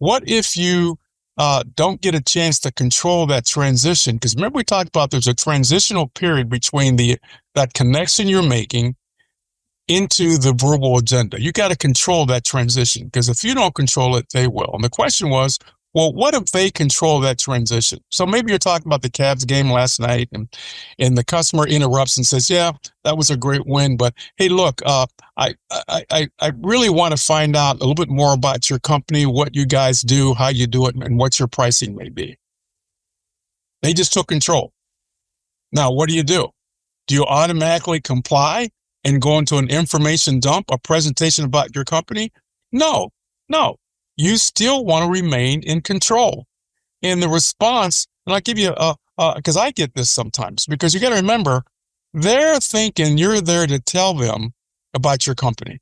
What if you don't get a chance to control that transition? Because remember we talked about there's a transitional period between that connection you're making into the verbal agenda. You got to control that transition, because if you don't control it, they will. And the question was, well, what if they control that transition? So maybe you're talking about the Cavs game last night, and the customer interrupts and says, yeah, that was a great win, but hey, look, I really want to find out a little bit more about your company, what you guys do, how you do it, and what your pricing may be. They just took control. Now, what do? Do you automatically comply and go into an information dump, a presentation about your company? No. You still want to remain in control. And the response, and I'll give you because I get this sometimes, because you got to remember, they're thinking you're there to tell them about your company.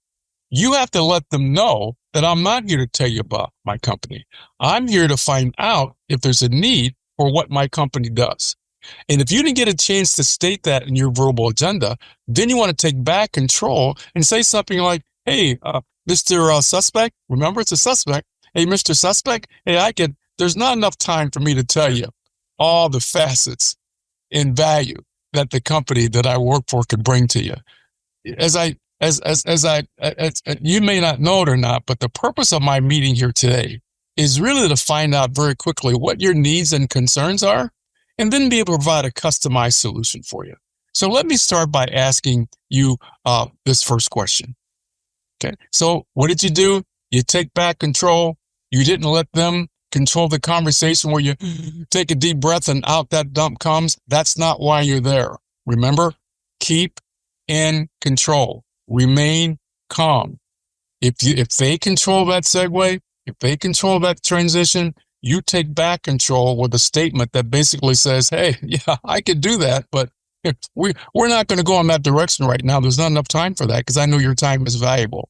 You have to let them know that I'm not here to tell you about my company. I'm here to find out if there's a need for what my company does. And if you didn't get a chance to state that in your verbal agenda, then you want to take back control and say something like, hey, Mr. Suspect, remember it's a suspect. Hey, Mr. Suspect, hey, there's not enough time for me to tell you all the facets and value that the company that I work for could bring to you. You may not know it or not, but the purpose of my meeting here today is really to find out very quickly what your needs and concerns are, and then be able to provide a customized solution for you. So let me start by asking you this first question. Okay, so what did you do? You take back control. You didn't let them control the conversation where you take a deep breath and out that dump comes. That's not why you're there. Remember, keep in control. Remain calm. If they control that segue, if they control that transition, you take back control with a statement that basically says, hey, yeah, I could do that, but we're not going to go in that direction right now. There's not enough time for that, because I know your time is valuable.